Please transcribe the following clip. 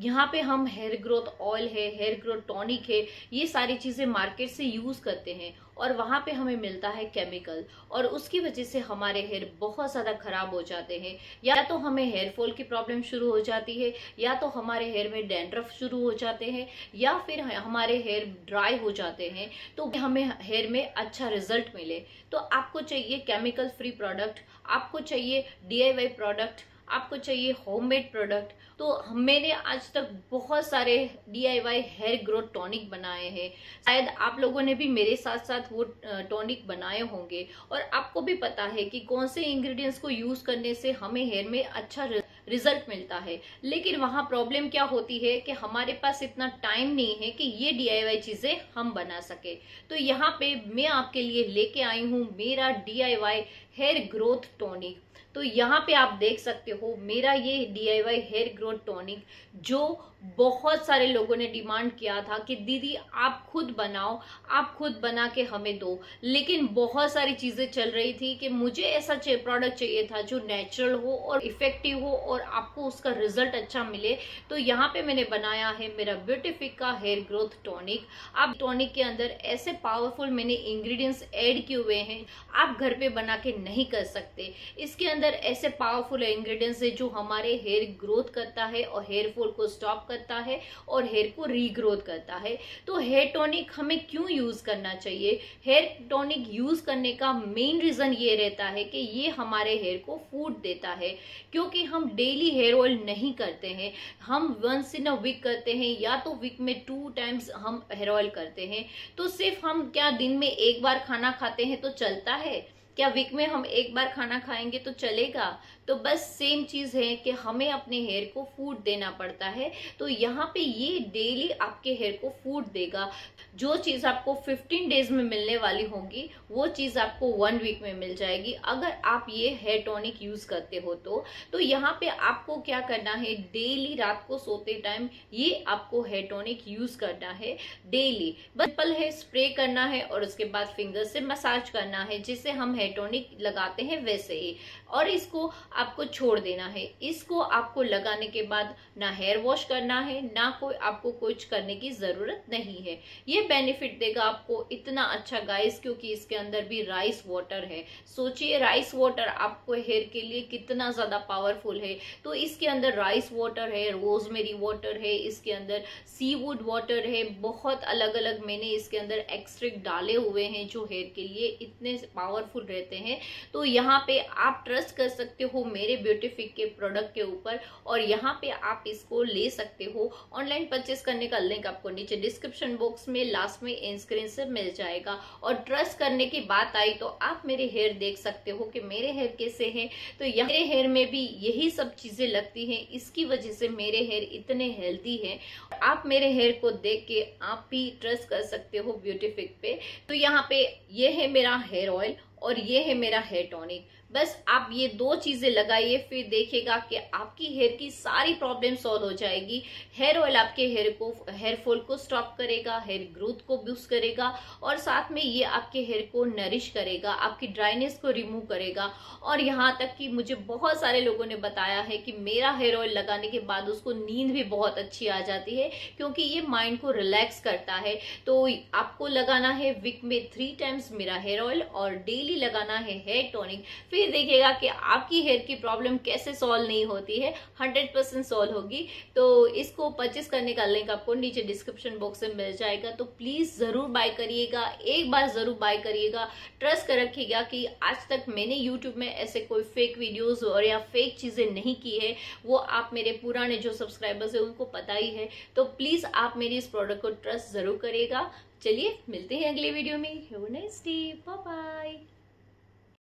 यहाँ पे हम हेयर ग्रोथ ऑयल है, हेयर ग्रोथ टॉनिक है, ये सारी चीजें मार्केट से यूज करते हैं और वहां पे हमें मिलता है केमिकल, और उसकी वजह से हमारे हेयर बहुत ज्यादा खराब हो जाते हैं। या तो हमें हेयर फॉल की प्रॉब्लम शुरू हो जाती है, या तो हमारे हेयर में डैंड्रफ शुरू हो जाते हैं, या फिर हमारे हेयर ड्राई हो जाते हैं। तो हमें हेयर में अच्छा रिजल्ट मिले तो आपको चाहिए केमिकल फ्री प्रोडक्ट, आपको चाहिए DIY प्रोडक्ट, आपको चाहिए होममेड प्रोडक्ट। तो मैंने आज तक बहुत सारे DIY हेयर ग्रोथ टॉनिक बनाए हैं, शायद आप लोगों ने भी मेरे साथ साथ वो टॉनिक बनाए होंगे, और आपको भी पता है कि कौन से इंग्रेडिएंट्स को यूज करने से हमें हेयर में अच्छा रिजल्ट मिलता है। लेकिन वहां प्रॉब्लम क्या होती है कि हमारे पास इतना टाइम नहीं है कि ये DIY चीजें हम बना सके। तो यहाँ पे मैं आपके लिए लेके आई हूँ मेरा DIY हेयर ग्रोथ टॉनिक। तो यहाँ पे आप देख सकते हो मेरा ये DIY हेयर ग्रोथ टॉनिक, जो बहुत सारे लोगों ने डिमांड किया था कि दीदी आप खुद बनाओ, आप खुद बना के हमें दो। लेकिन बहुत सारी चीजें चल रही थी कि मुझे ऐसा प्रोडक्ट चाहिए था जो नेचुरल हो और इफेक्टिव हो और आपको उसका रिजल्ट अच्छा मिले। तो यहाँ पे मैंने बनाया है मेरा ब्यूटीफिक का हेयर ग्रोथ टॉनिक। आप टॉनिक के अंदर ऐसे पावरफुल मैंने इंग्रेडिएंट्स ऐड किए हुए हैं, आप घर पे बना के नहीं कर सकते। इसके अंदर ऐसे पावरफुल इंग्रेडिएंट्स है जो हमारे हेयर ग्रोथ करता है और हेयर फॉल को स्टॉप करता है और हेयर को रीग्रोथ करता है। तो हेयर टॉनिक हमें क्यों यूज करना चाहिए? हेयर टॉनिक यूज करने का मेन रीजन ये रहता है कि ये हमारे हेयर को फूड देता है, क्योंकि हम डेली हेयर ऑयल नहीं करते हैं, हम वंस इन अ वीक करते हैं, या तो वीक में 2 टाइम्स हम हेयर ऑयल करते हैं। तो सिर्फ हम क्या दिन में एक बार खाना खाते हैं तो चलता है? क्या वीक में हम एक बार खाना खाएंगे तो चलेगा? तो बस सेम चीज है कि हमें अपने हेयर को फूड देना पड़ता है। तो यहाँ पे ये डेली आपके हेयर को फूड देगा। जो चीज आपको 15 डेज में मिलने वाली होगी वो चीज आपको 1 वीक में मिल जाएगी, अगर आप ये हेयर टॉनिक यूज करते हो तो यहाँ पे आपको क्या करना है, डेली रात को सोते टाइम ये आपको हेयर टॉनिक यूज करना है डेली। सिंपल है, स्प्रे करना है और उसके बाद फिंगर से मसाज करना है, जिससे हम हेयर टॉनिक लगाते हैं वैसे ही, और इसको आपको छोड़ देना है। इसको आपको लगाने के बाद ना हेयर वॉश करना है, ना कोई आपको कुछ करने की जरूरत नहीं है। ये बेनिफिट देगा आपको इतना अच्छा गाइस, क्योंकि इसके अंदर भी राइस वाटर है। सोचिए राइस वाटर आपको हेयर के लिए कितना ज्यादा पावरफुल है। तो इसके अंदर राइस वाटर है, रोजमेरी वाटर है, इसके अंदर सीवुड वाटर है, बहुत अलग अलग मैंने इसके अंदर एक्सट्रैक्ट डाले हुए हैं जो हेयर के लिए इतने पावरफुल रहते हैं। तो यहाँ पे आप ट्रस्ट कर सकते हो मेरे ब्यूटीफिक के प्रोडक्ट के ऊपर, और यहाँ पे आप इसको ले सकते हो। ऑनलाइन परचेस करने का लिंक आपको नीचे डिस्क्रिप्शन बॉक्स में लास्ट में एंड स्क्रीन से मिल जाएगा। और ट्रस्ट करने की बात आई तो आप मेरे हेयर देख सकते हो कि मेरे हेयर कैसे हैं। तो मेरे हेयर में भी यही सब चीजें लगती हैं, इसकी वजह से मेरे हेयर इतने हेल्दी हैं। आप मेरे हेयर को देख के आप भी ट्रस्ट कर सकते हो ब्यूटीफिक पे। तो यहाँ पे ये है मेरा हेयर ऑयल और ये है मेरा हेयर टॉनिक। बस आप ये 2 चीजें लगाइए, फिर देखिएगा कि आपकी हेयर की सारी प्रॉब्लम सॉल्व हो जाएगी। हेयर ऑयल आपके हेयर फॉल को स्टॉप करेगा, हेयर ग्रोथ को बूस्ट करेगा, और साथ में ये आपके हेयर को नरिश करेगा, आपकी ड्राइनेस को रिमूव करेगा। और यहाँ तक कि मुझे बहुत सारे लोगों ने बताया है कि मेरा हेयर ऑयल लगाने के बाद उसको नींद भी बहुत अच्छी आ जाती है, क्योंकि ये माइंड को रिलैक्स करता है। तो आपको लगाना है वीक में 3 टाइम्स मेरा हेयर ऑयल, और डेली लगाना है हेयर टॉनिक। फिर देखिएगा कि आपकी हेयर की प्रॉब्लम कैसे सॉल्व नहीं होती है, 100% सॉल्व होगी। तो इसको परचेस करने का लिंक आपको नीचे डिस्क्रिप्शन बॉक्स में मिल जाएगा। तो प्लीज जरूर बाय करिएगा, एक बार जरूर बाय करिएगा। ट्रस्ट कर रखिएगा कि आज तक मैंने यूट्यूब में ऐसे कोई फेक वीडियोस और या फेक चीजें नहीं की है, वो आप मेरे पुराने जो सब्सक्राइबर्स है उनको पता ही है। तो प्लीज आप मेरी इस प्रोडक्ट को ट्रस्ट जरूर करिएगा। चलिए मिलते हैं अगले वीडियो में। Have a nice day, bye bye.